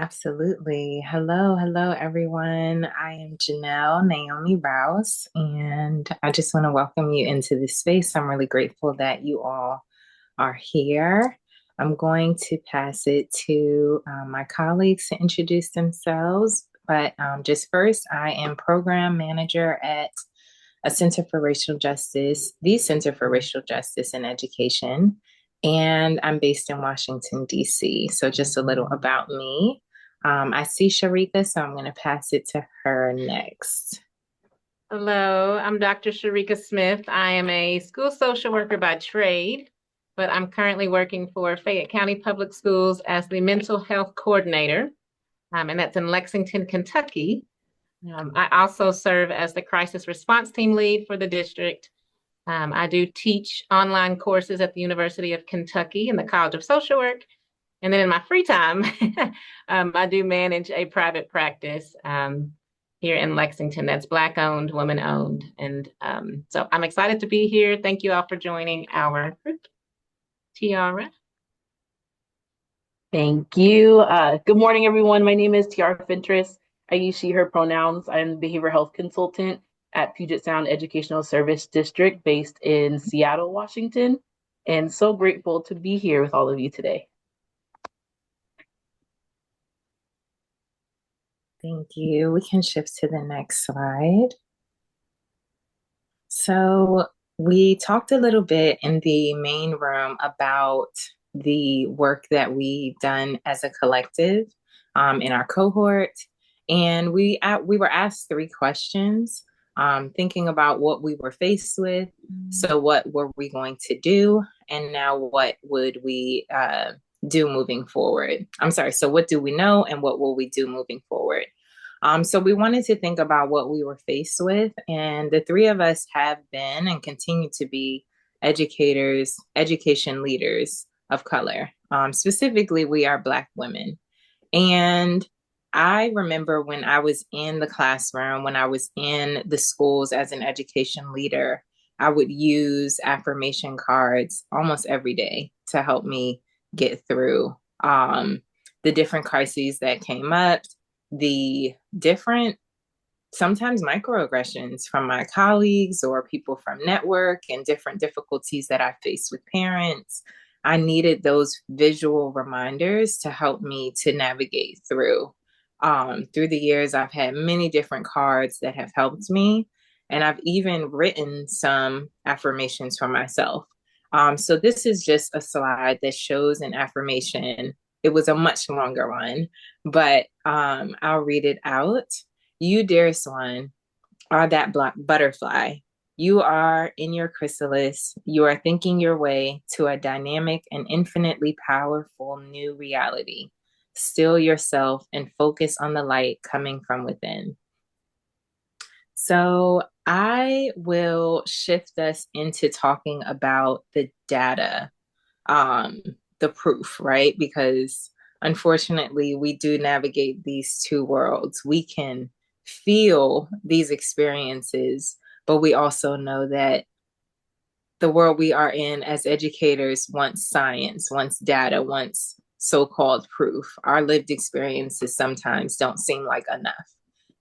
Absolutely. Hello, everyone. I am Janelle, Naomi Rouse, and I just want to welcome you into this space. I'm really grateful that you all are here. I'm going to pass it to my colleagues to introduce themselves. But just first, I am program manager at a Center for Racial Justice, the Center for Racial Justice in Education. And I'm based in Washington, D.C. So just a little about me. I see Shericka, so I'm going to pass it to her next. Hello, I'm Dr. Shericka Smith. I am a school social worker by trade, but I'm currently working for Fayette County Public Schools as the mental health coordinator, and that's in Lexington, Kentucky. I also serve as the crisis response team lead for the district. I do teach online courses at the University of Kentucky in the College of Social Work. And then in my free time, I do manage a private practice here in Lexington that's Black owned, woman owned. And so I'm excited to be here. Thank you all for joining our group, Tiarra. Thank you. Good morning, everyone. My name is Tiarra Fentress. I use she, her pronouns. I'm the behavioral health consultant at Puget Sound Educational Service District based in Seattle, Washington, and so grateful to be here with all of you today. Thank you. We can shift to the next slide. So we talked a little bit in the main room about the work that we've done as a collective in our cohort. And we were asked three questions, thinking about what we were faced with. So what were we going to do? And now what would we do moving forward? I'm sorry. So what do we know and what will we do moving forward? So we wanted to think about what we were faced with, and the three of us have been and continue to be educators, education leaders of color. Specifically, we are Black women. And I remember when I was in the classroom, when I was in the schools as an education leader, I would use affirmation cards almost every day to help me get through the different crises that came up, the different, sometimes microaggressions from my colleagues or people from network, and different difficulties that I faced with parents. I needed those visual reminders to help me to navigate through. Through the years, I've had many different cards that have helped me, and I've even written some affirmations for myself. So this is just a slide that shows an affirmation. It was a much longer one, but I'll read it out. You, dearest one, are that black butterfly. You are in your chrysalis. You are thinking your way to a dynamic and infinitely powerful new reality. Still yourself and focus on the light coming from within. So I will shift us into talking about the data, the proof, right? Because unfortunately, we do navigate these two worlds. We can feel these experiences, but we also know that the world we are in as educators wants science, wants data, wants so-called proof. Our lived experiences sometimes don't seem like enough.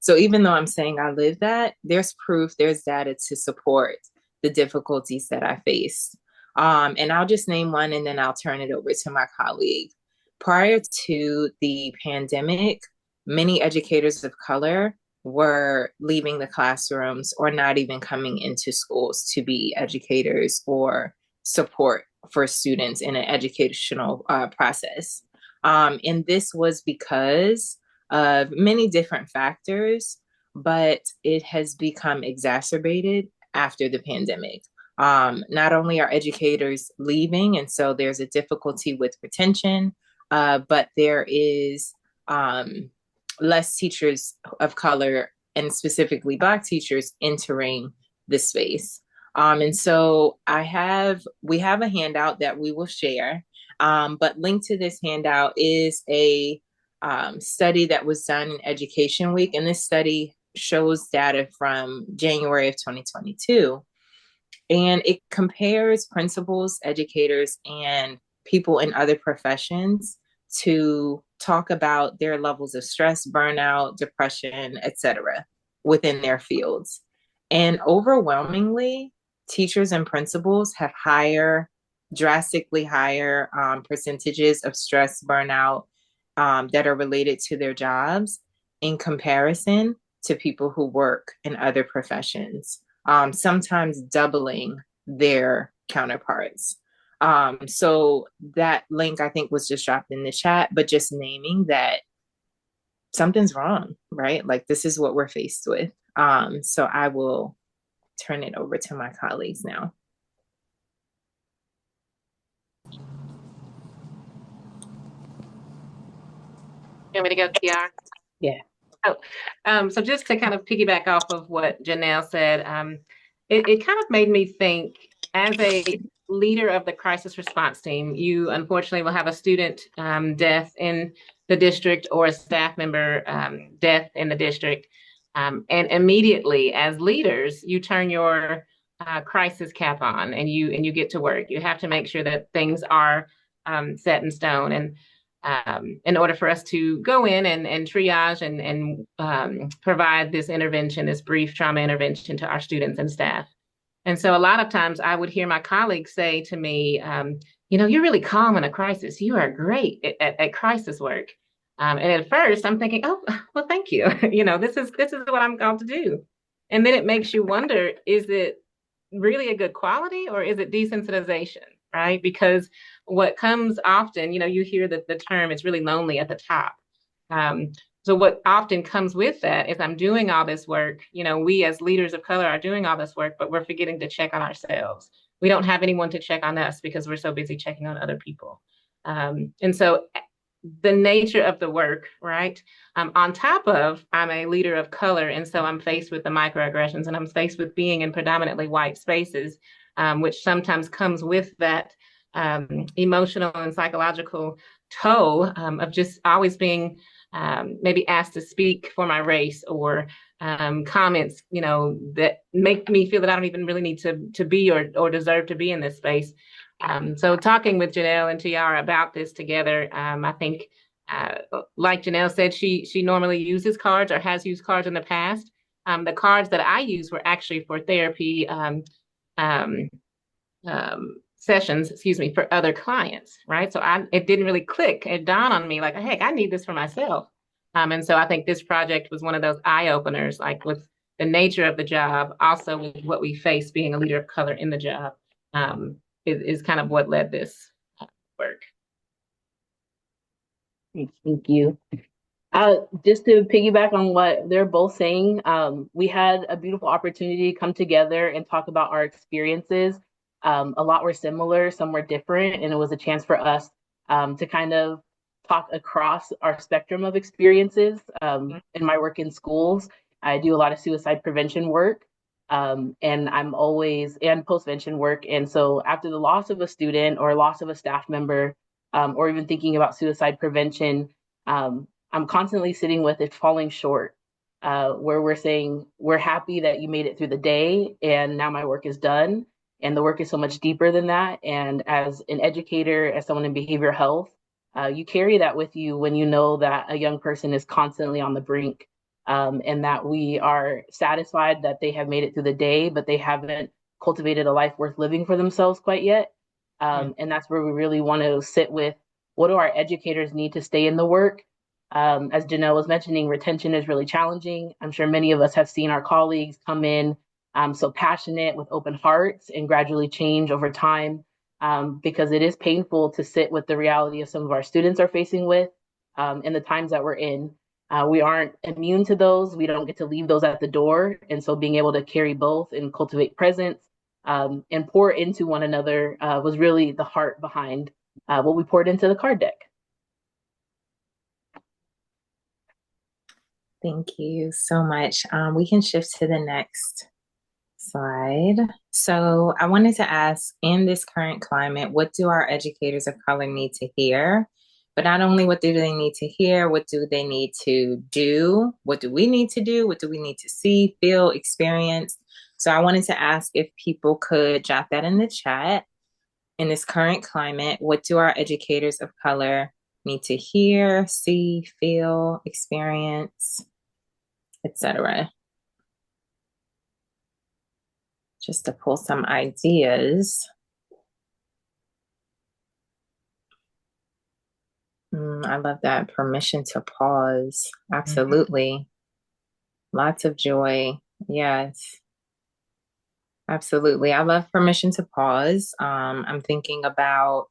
So even though I'm saying I live that, there's proof, there's data to support the difficulties that I face. And I'll just name one and then I'll turn it over to my colleague. Prior to the pandemic, many educators of color were leaving the classrooms or not even coming into schools to be educators or support for students in an educational process. And this was because of many different factors, but it has become exacerbated after the pandemic. Not only are educators leaving, and so there's a difficulty with retention, but there is less teachers of color and specifically Black teachers entering the space. And so we have a handout that we will share, but linked to this handout is a study that was done in Education Week. And this study shows data from January of 2022. And it compares principals, educators, and people in other professions to talk about their levels of stress, burnout, depression, etc. within their fields. And overwhelmingly, teachers and principals have drastically higher percentages of stress, burnout that are related to their jobs in comparison to people who work in other professions, sometimes doubling their counterparts. So that link I think was just dropped in the chat, but just naming that something's wrong, right? Like this is what we're faced with. So I will turn it over to my colleagues now. You want me to go, Tiarra? Yeah. So just to kind of piggyback off of what Janelle said, it kind of made me think as a leader of the crisis response team, you unfortunately will have a student death in the district or a staff member death in the district. And immediately as leaders, you turn your crisis cap on and you get to work. You have to make sure that things are set in stone. And in order for us to go in and triage and provide this intervention, this brief trauma intervention to our students and staff. And so a lot of times I would hear my colleagues say to me, you're really calm in a crisis. You are great at crisis work. And at first I'm thinking, oh, well, thank you. This is what I'm called to do. And then it makes you wonder, is it really a good quality or is it desensitization, right? Because what comes often, you hear that the term is really lonely at the top. So what often comes with that is I'm doing all this work. We as leaders of color are doing all this work, but we're forgetting to check on ourselves. We don't have anyone to check on us because we're so busy checking on other people. And so the nature of the work, right? On top of, I'm a leader of color, and so I'm faced with the microaggressions, and I'm faced with being in predominantly white spaces, which sometimes comes with that emotional and psychological toll of just always being maybe asked to speak for my race or comments, that make me feel that I don't even really need to be or deserve to be in this space. So talking with Janelle and Tiarra about this together, I think, like Janelle said, she normally uses cards or has used cards in the past. The cards that I use were actually for therapy sessions, for other clients, right? So it didn't really click. It dawned on me like, hey, I need this for myself. And so I think this project was one of those eye openers, like with the nature of the job, also with what we face being a leader of color in the job. Is kind of what led this work. Thank you. Just to piggyback on what they're both saying, we had a beautiful opportunity to come together and talk about our experiences. A lot were similar, some were different, and it was a chance for us to kind of talk across our spectrum of experiences. In my work in schools, I do a lot of suicide prevention work. And I'm always and postvention work. And so after the loss of a student or loss of a staff member, or even thinking about suicide prevention, I'm constantly sitting with it falling short, where we're saying, we're happy that you made it through the day and now my work is done. And the work is so much deeper than that. And as an educator, as someone in behavioral health, you carry that with you when you know that a young person is constantly on the brink. And that we are satisfied that they have made it through the day, but they haven't cultivated a life worth living for themselves quite yet. And that's where we really want to sit with, what do our educators need to stay in the work? As Janelle was mentioning, retention is really challenging. I'm sure many of us have seen our colleagues come in so passionate with open hearts and gradually change over time, because it is painful to sit with the reality of some of our students are facing with in the times that we're in. We aren't immune to those. We don't get to leave those at the door. And so being able to carry both and cultivate presence and pour into one another was really the heart behind what we poured into the card deck. Thank you so much. We can shift to the next slide. So I wanted to ask, in this current climate, what do our educators of color need to hear? But not only what do they need to hear, what do they need to do? What do we need to do? What do we need to see, feel, experience? So I wanted to ask if people could drop that in the chat. In this current climate, what do our educators of color me to hear, see, feel, experience, etc. Just to pull some ideas. I love that permission to pause. Absolutely. Lots of joy. Yes, absolutely. I love permission to pause. I'm thinking about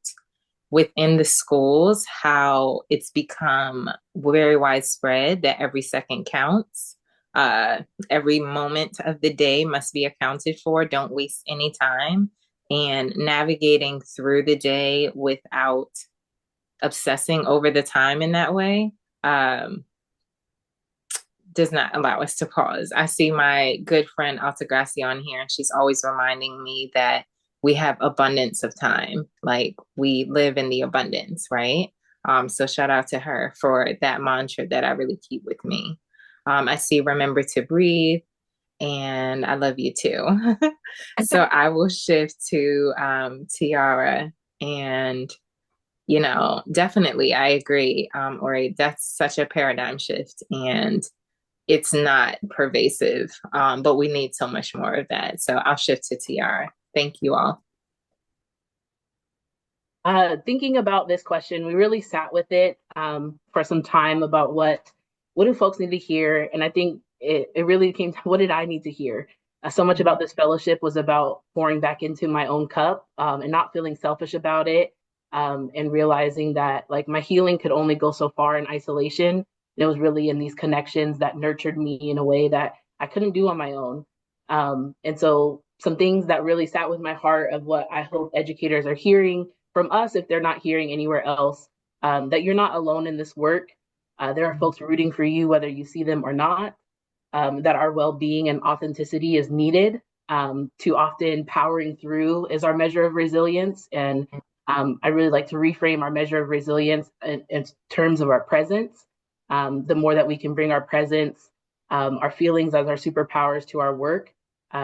within the schools how it's become very widespread that every second counts. Uh, every moment of the day must be accounted for. Don't waste any time. And navigating through the day without obsessing over the time in that way does not allow us to pause. I see my good friend Altagracia on here, and she's always reminding me that we have abundance of time. Like we live in the abundance, right? So shout out to her for that mantra that I really keep with me. I see remember to breathe, and I love you too. So I will shift to Tiarra, and definitely I agree. Or that's such a paradigm shift, and it's not pervasive, but we need so much more of that. So I'll shift to Tiarra. Thank you all. Thinking about this question, we really sat with it for some time about what do folks need to hear, and I think it really came to what did I need to hear. So much about this fellowship was about pouring back into my own cup and not feeling selfish about it, and realizing that like my healing could only go so far in isolation. And it was really in these connections that nurtured me in a way that I couldn't do on my own. And so some things that really sat with my heart of what I hope educators are hearing from us if they're not hearing anywhere else, that you're not alone in this work. There are folks rooting for you, whether you see them or not, that our well-being and authenticity is needed. Too often powering through is our measure of resilience. And I really like to reframe our measure of resilience in terms of our presence. The more that we can bring our presence, our feelings as our superpowers to our work,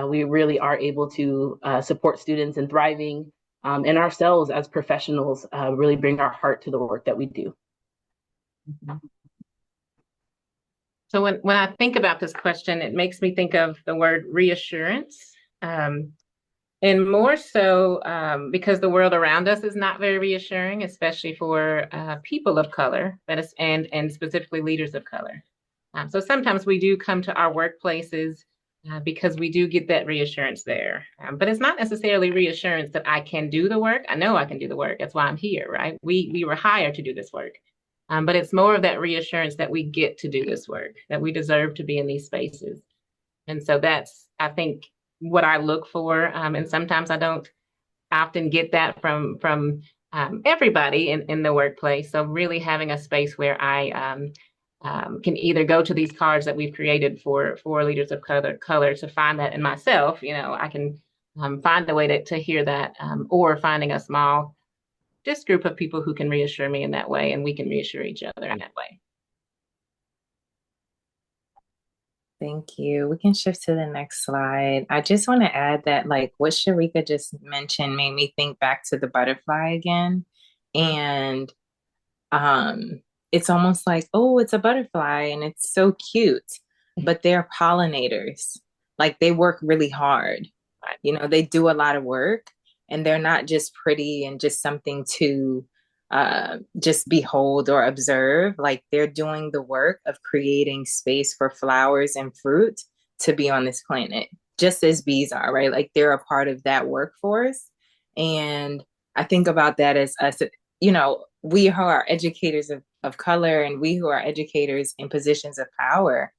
we really are able to support students in thriving, and ourselves as professionals, really bring our heart to the work that we do. So when I think about this question, it makes me think of the word reassurance. And more so because the world around us is not very reassuring, especially for people of color, and specifically leaders of color. So sometimes we do come to our workplaces because we do get that reassurance there. But it's not necessarily reassurance that I can do the work. I know I can do the work. That's why I'm here, right? We were hired to do this work. But it's more of that reassurance that we get to do this work, that we deserve to be in these spaces. And so that's, I think, what I look for. And sometimes I don't often get that from everybody in the workplace. So really having a space where I can either go to these cards that we've created for leaders of color to find that in myself. I can find a way to hear that, or finding a small just group of people who can reassure me in that way, and we can reassure each other in that way. Thank you. We can shift to the next slide. I just want to add that, like, what Shericka just mentioned made me think back to the butterfly again. And it's almost like, oh, it's a butterfly and it's so cute, but they're pollinators. Like, they work really hard. They do a lot of work, and they're not just pretty and just something to just behold or observe. Like, they're doing the work of creating space for flowers and fruit to be on this planet, just as bees are, right? Like, they're a part of that workforce. And I think about that as us, we who are educators of color, and we who are educators in positions of power.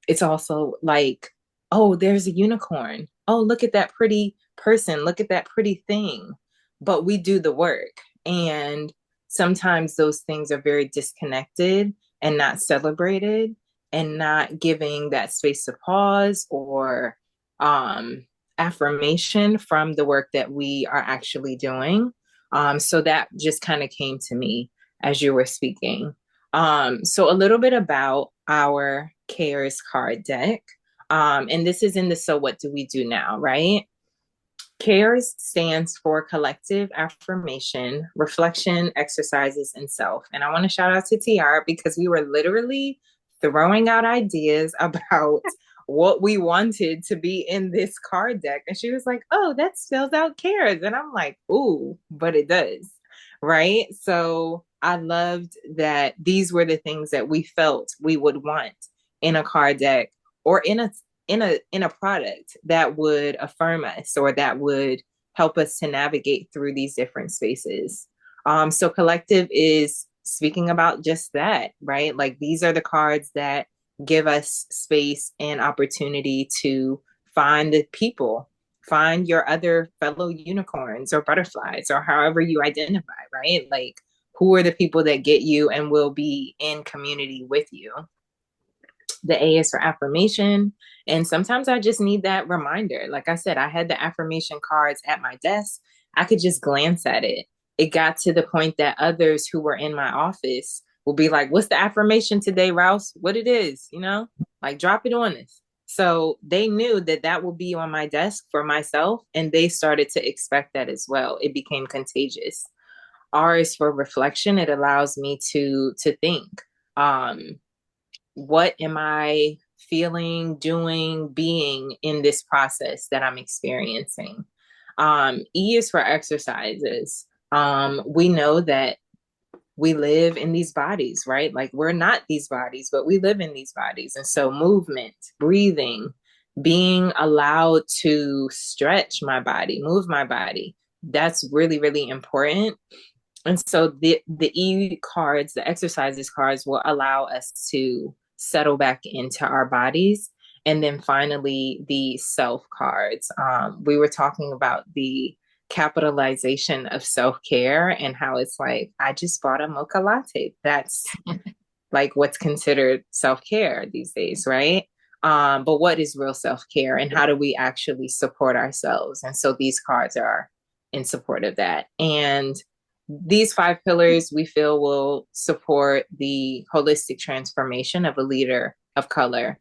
It's also like, oh, there's a unicorn. Oh, look at that pretty person. Look at that pretty thing. But we do the work. And sometimes those things are very disconnected and not celebrated, and not giving that space to pause or affirmation from the work that we are actually doing. So that just kind of came to me as you were speaking. So a little bit about our C.A.R.E.S card deck. And this is in the So What Do We Do Now, right? C.A.R.E.S stands for Collective Affirmation, Reflection, Exercises, and Self. And I want to shout out to Tiarra because we were literally throwing out ideas about what we wanted to be in this card deck. And she was like, oh, that spells out C.A.R.E.S. And I'm like, ooh, but it does. Right. So I loved that these were the things that we felt we would want in a card deck or in a product that would affirm us or that would help us to navigate through these different spaces. So collective is speaking about just that, right? Like these are the cards that give us space and opportunity to find the people, find your other fellow unicorns or butterflies or however you identify, right? Like who are the people that get you and will be in community with you? The A is for affirmation. And sometimes I just need that reminder. Like I said, I had the affirmation cards at my desk. I could just glance at it. It got to the point that others who were in my office will be like, what's the affirmation today, Rouse? What it is, like drop it on us. So they knew that that would be on my desk for myself, and they started to expect that as well. It became contagious. R is for reflection. It allows me to think. Um, what am I feeling, doing, being in this process that I'm experiencing? E is for exercises. We know that we live in these bodies, right? Like we're not these bodies, but we live in these bodies. And so movement, breathing, being allowed to stretch my body, move my body, that's really, really important. And so the E cards, the exercises cards will allow us to settle back into our bodies. And then finally, the self cards. We were talking about the capitalization of self care and how it's like, I just bought a mocha latte. That's like what's considered self care these days, right? But what is real self care and how do we actually support ourselves? And so these cards are in support of that. And these 5 pillars we feel will support the holistic transformation of a leader of color.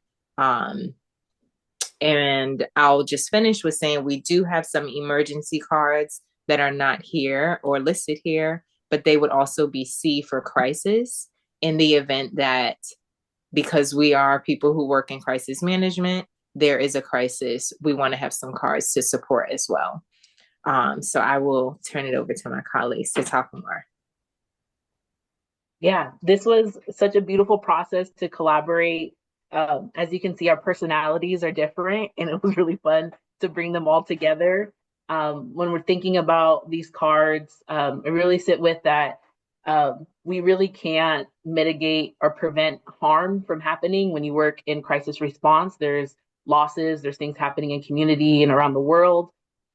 And I'll just finish with saying we do have some emergency cards that are not here or listed here, but they would also be C for crisis in the event that because we are people who work in crisis management, there is a crisis. We want to have some cards to support as well. So I will turn it over to my colleagues to talk more. Yeah, this was such a beautiful process to collaborate. As you can see, our personalities are different, and it was really fun to bring them all together. When we're thinking about these cards, I really sit with that. We really can't mitigate or prevent harm from happening when you work in crisis response. There's losses, there's things happening in community and around the world.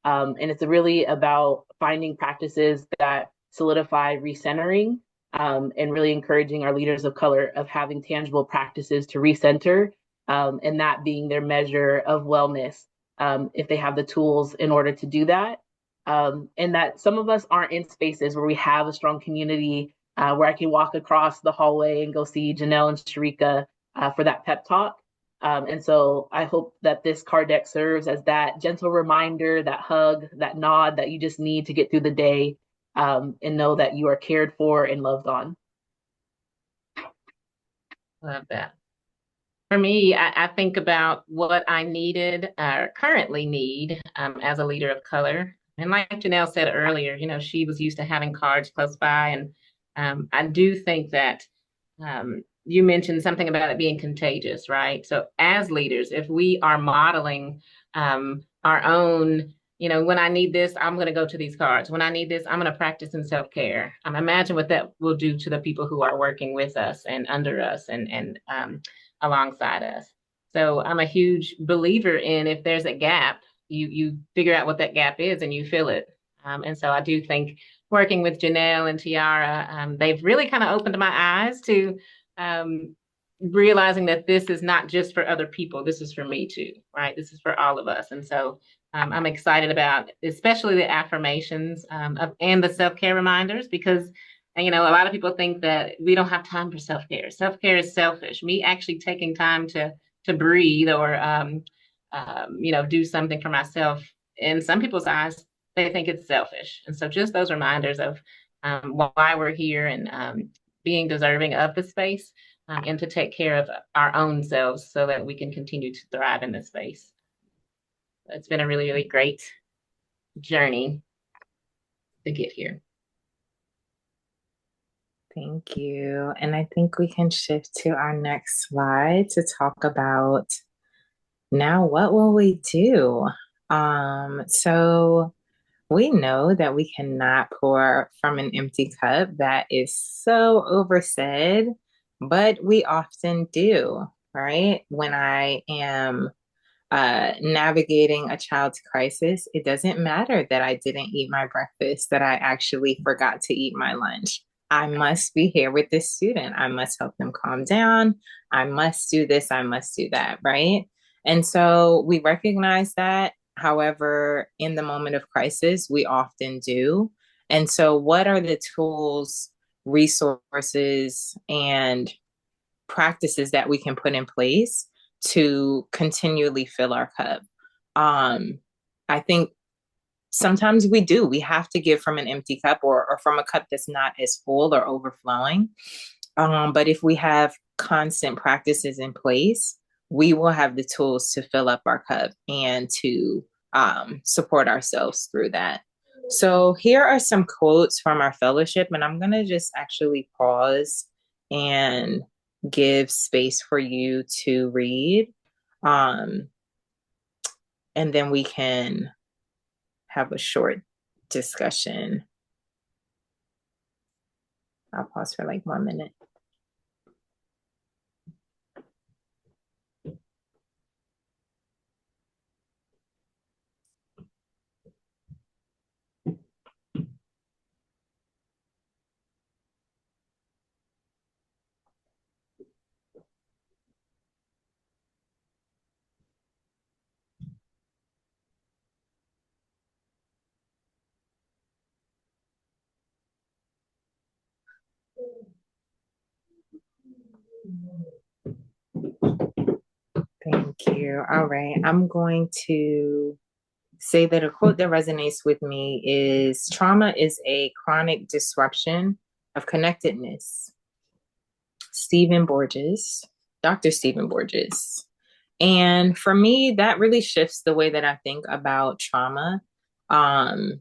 And it's really about finding practices that solidify recentering, and really encouraging our leaders of color of having tangible practices to recenter, and that being their measure of wellness, if they have the tools in order to do that. And that some of us aren't in spaces where we have a strong community, where I can walk across the hallway and go see Janelle and Shericka for that pep talk. And so I hope that this card deck serves as that gentle reminder, that hug, that nod that you just need to get through the day, and know that you are cared for and loved on. Love that. For me, I think about what I needed or currently need as a leader of color. And like Janelle said earlier, she was used to having cards close by. And I do think that you mentioned something about it being contagious, right? So as leaders, if we are modeling our own, when I need this, I'm going to go to these cards. When I need this, I'm going to practice in self-care. Imagine what that will do to the people who are working with us and under us and alongside us. So I'm a huge believer in if there's a gap, you figure out what that gap is and you fill it. And so I do think working with Janelle and Tiarra, they've really kind of opened my eyes to realizing that this is not just for other people. This is for me too, right? This is for all of us. And so I'm excited about especially the affirmations and the self-care reminders because a lot of people think that we don't have time for self-care. Self-care is selfish. Me actually taking time to breathe or do something for myself in some people's eyes, they think it's selfish. And so just those reminders of why we're here and being deserving of the space and to take care of our own selves so that we can continue to thrive in this space. It's been a really, really great journey to get here. Thank you. And I think we can shift to our next slide to talk about now what will we do? So we know that we cannot pour from an empty cup. That is so oversaid, but we often do, right? When I am navigating a child's crisis, it doesn't matter that I didn't eat my breakfast, that I actually forgot to eat my lunch. I must be here with this student. I must help them calm down. I must do this. I must do that, right? And so we recognize that. However, in the moment of crisis, we often do. And so, what are the tools, resources, and practices that we can put in place to continually fill our cup? I think sometimes we do. We have to give from an empty cup or from a cup that's not as full or overflowing. But if we have constant practices in place, we will have the tools to fill up our cup and to support ourselves through that. So here are some quotes from our fellowship, and I'm going to just actually pause and give space for you to read. And then we can have a short discussion. I'll pause for like 1 minute. Thank you. All right. I'm going to say that a quote that resonates with me is trauma is a chronic disruption of connectedness. Stephen Borges, Dr. Stephen Borges. And for me, that really shifts the way that I think about trauma. I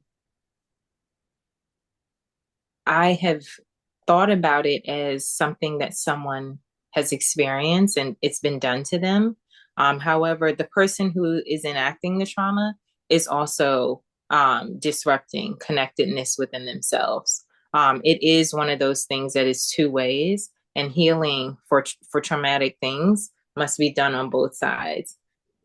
have thought about it as something that someone has experienced and it's been done to them. However, the person who is enacting the trauma is also disrupting connectedness within themselves. It is one of those things that is two ways, and healing for traumatic things must be done on both sides.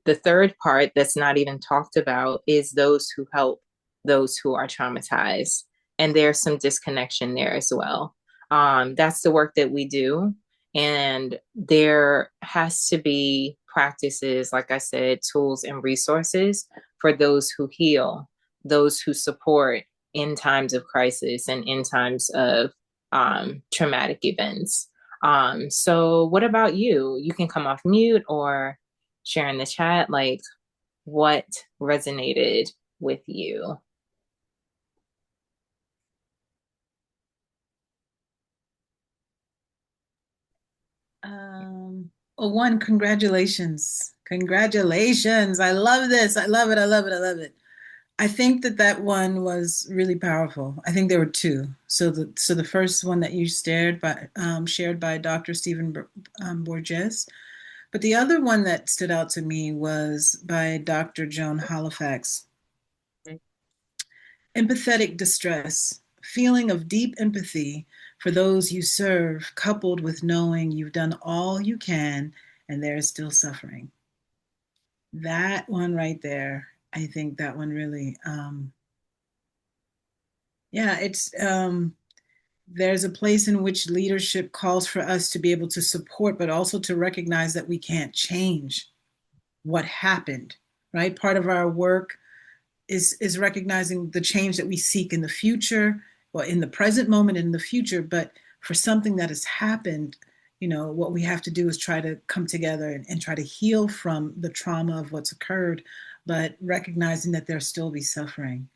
The third part that's not even talked about is those who help those who are traumatized. And there's some disconnection there as well. That's the work that we do. And there has to be practices, like I said, tools and resources for those who heal, those who support in times of crisis and in times of traumatic events. So what about you? You can come off mute or share in the chat, like what resonated with you. One, congratulations. Congratulations. I love this. I love it. I love it. I love it. I think that one was really powerful. I think there were two. So the first one that you shared by Dr. Stephen Borges, but the other one that stood out to me was by Dr. Joan Halifax. Empathetic distress, feeling of deep empathy for those you serve, coupled with knowing you've done all you can and there is still suffering. That one right there, I think that one really, there's a place in which leadership calls for us to be able to support, but also to recognize that we can't change what happened, right? Part of our work is recognizing the change that we seek in the future, well, in the present moment and in the future. But for something that has happened, what we have to do is try to come together and try to heal from the trauma of what's occurred. but recognizing that there'll still be suffering.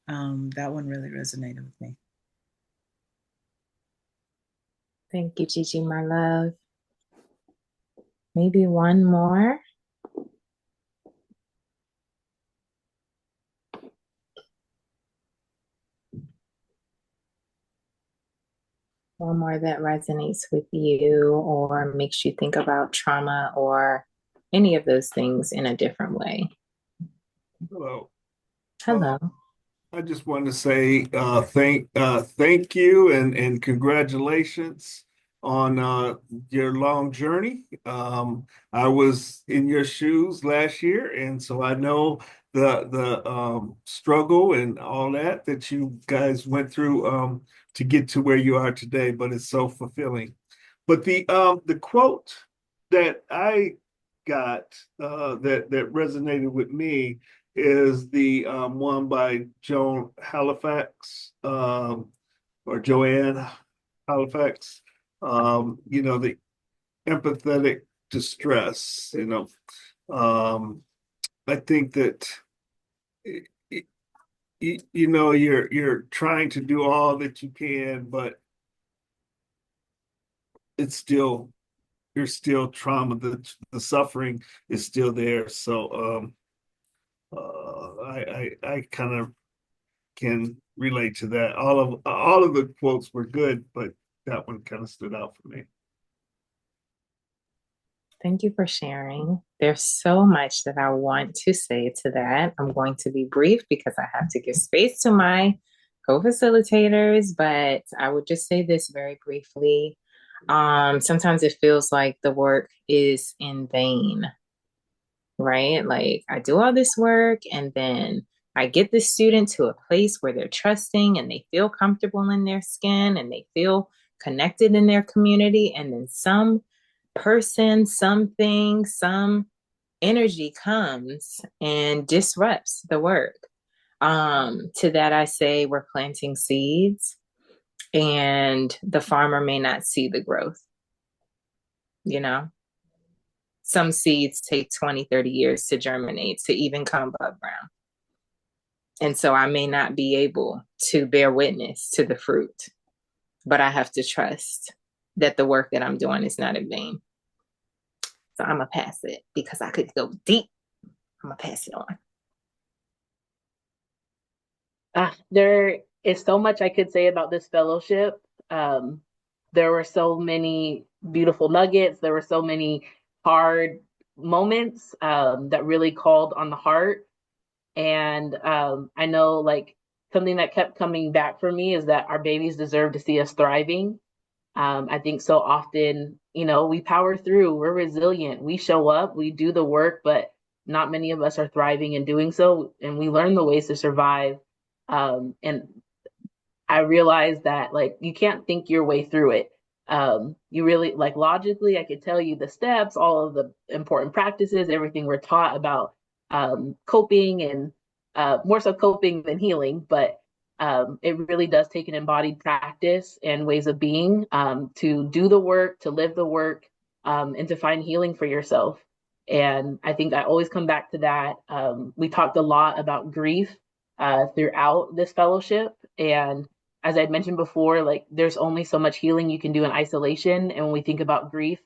That one really resonated with me. Thank you, Gigi, my love. Maybe one more. One more that resonates with you or makes you think about trauma or any of those things in a different way. Hello. Uh, Hello. I just want to say thank you and congratulations on your long journey. I was in your shoes last year, and so I know the struggle and all that you guys went through to get to where you are today. But it's so fulfilling. But the quote that I got that resonated with me is the one by Joan Halifax or Joanne Halifax. The empathetic distress. I think that you're trying to do all that you can, but it's still you're still trauma. The suffering is still there. So I kind of can relate to that. All of the quotes were good, but that one kind of stood out for me. Thank you for sharing. There's so much that I want to say to that. I'm going to be brief because I have to give space to my co-facilitators, but I would just say this very briefly. Sometimes it feels like the work is in vain, right? Like I do all this work and then I get the student to a place where they're trusting and they feel comfortable in their skin and they feel connected in their community. And then some person, something, some energy comes and disrupts the work. To that, I say we're planting seeds and the farmer may not see the growth, you know? Some seeds take 20, 30 years to germinate, to even come above ground. And so I may not be able to bear witness to the fruit, but I have to trust that the work that I'm doing is not in vain. So I'm going to pass it because I could go deep. I'm going to pass it on. There is so much I could say about this fellowship. There were so many beautiful nuggets. There were so many hard moments that really called on the heart. And I know like something that kept coming back for me is that our babies deserve to see us thriving. I think so often, we power through, we're resilient, we show up, we do the work, but not many of us are thriving in doing so. And we learn the ways to survive. And I realized that like you can't think your way through it. You really like logically, I could tell you the steps, all of the important practices, everything we're taught about coping and more so coping than healing, but it really does take an embodied practice and ways of being to do the work, to live the work, and to find healing for yourself. And I think I always come back to that. We talked a lot about grief throughout this fellowship. And as I'd mentioned before, like there's only so much healing you can do in isolation. And when we think about grief,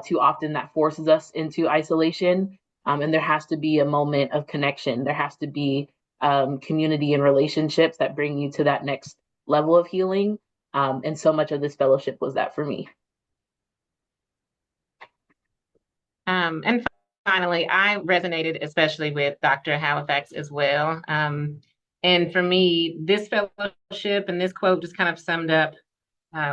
too often that forces us into isolation. And there has to be a moment of connection. There has to be community and relationships that bring you to that next level of healing. And so much of this fellowship was that for me. And finally, I resonated especially with Dr. Halifax as well. And for me, this fellowship and this quote just kind of summed up.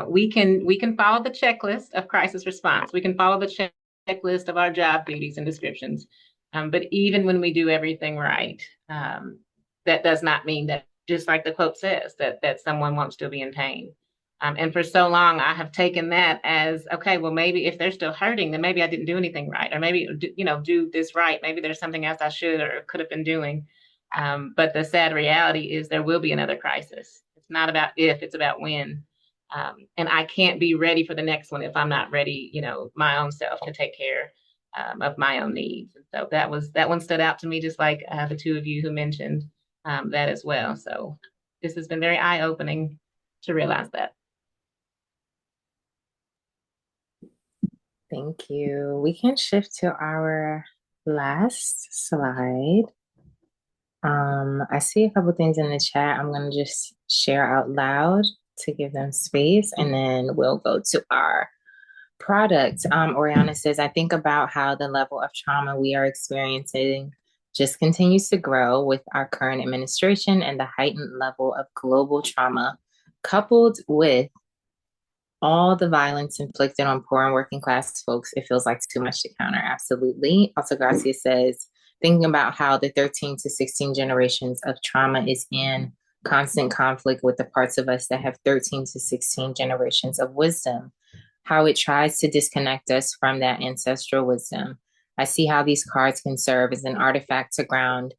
We can follow the checklist of crisis response. We can follow the checklist of our job duties and descriptions. But even when we do everything right, that does not mean that, just like the quote says, that someone won't still be in pain. And for so long, I have taken that as, okay, well, maybe if they're still hurting, then maybe I didn't do anything right, or maybe, do this right. Maybe there's something else I should or could have been doing. But the sad reality is there will be another crisis. It's not about if, it's about when. And I can't be ready for the next one if I'm not ready, my own self to take care of my own needs. And so that one stood out to me, just like the two of you who mentioned that as well. So this has been very eye-opening to realize that. Thank you. We can shift to our last slide. I see a couple things in the chat. I'm going to just share out loud to give them space, and then we'll go to our product. Oriana says, I think about how the level of trauma we are experiencing just continues to grow with our current administration and the heightened level of global trauma, coupled with all the violence inflicted on poor and working class folks. It feels like too much to counter. Absolutely. Also, Garcia says, thinking about how the 13 to 16 generations of trauma is in constant conflict with the parts of us that have 13 to 16 generations of wisdom, how it tries to disconnect us from that ancestral wisdom. I see how these cards can serve as an artifact to ground,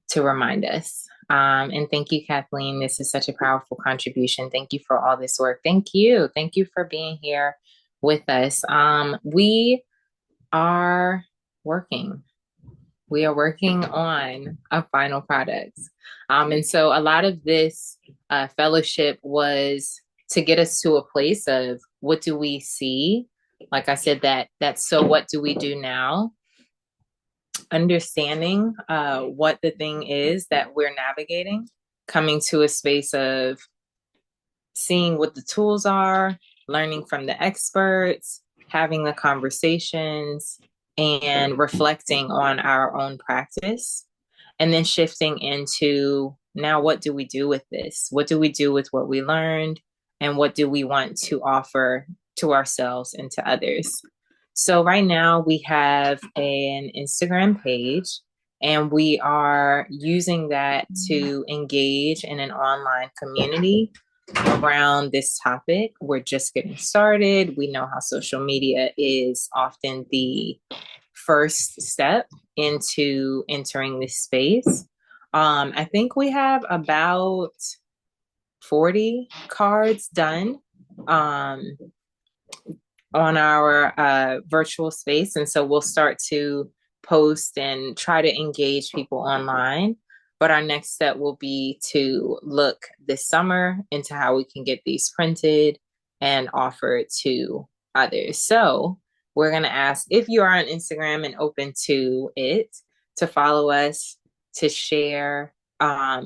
to remind us. And thank you, Kathleen. This is such a powerful contribution. Thank you for all this work. Thank you. Thank you for being here with us. We are working. We are working on a final product. And so a lot of this fellowship was to get us to a place of what do we see? Like I said, that's so what do we do now? Understanding what the thing is that we're navigating, coming to a space of seeing what the tools are, learning from the experts, having the conversations, and reflecting on our own practice, and then shifting into now what do we do with this? What do we do with what we learned? And what do we want to offer to ourselves and to others? So right now we have an Instagram page, and we are using that to engage in an online community around this topic. We're just getting started. We know how social media is often the first step into entering this space. I think we have about 40 cards done on our virtual space. And so we'll start to post and try to engage people online. But our next step will be to look this summer into how we can get these printed and offered to others. So we're going to ask if you are on Instagram and open to it, to follow us, to share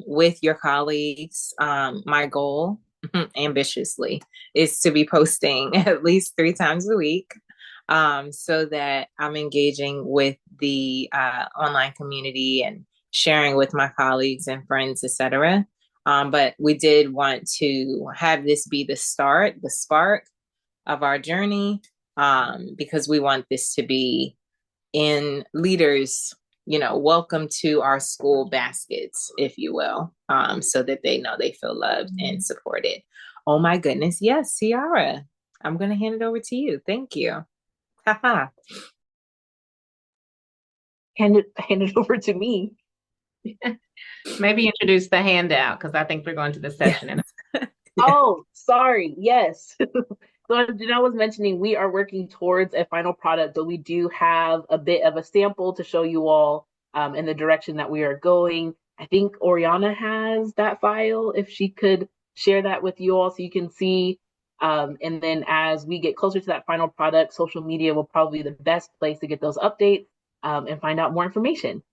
with your colleagues. My goal, ambitiously, is to be posting at least 3 times a week, so that I'm engaging with the online community and sharing with my colleagues and friends, etc. But we did want to have this be the start, the spark of our journey, because we want this to be in leaders, welcome to our school baskets, if you will, so that they know they feel loved and supported. Oh my goodness. Yes, Tiarra, I'm going to hand it over to you. Thank you. Haha. Hand it over to me. Maybe introduce the handout, because I think we're going to the session. Yeah. Oh, sorry. Yes. So as Janelle was mentioning, we are working towards a final product, but we do have a bit of a sample to show you all in the direction that we are going. I think Oriana has that file, if she could share that with you all so you can see. And then as we get closer to that final product, social media will probably be the best place to get those updates and find out more information.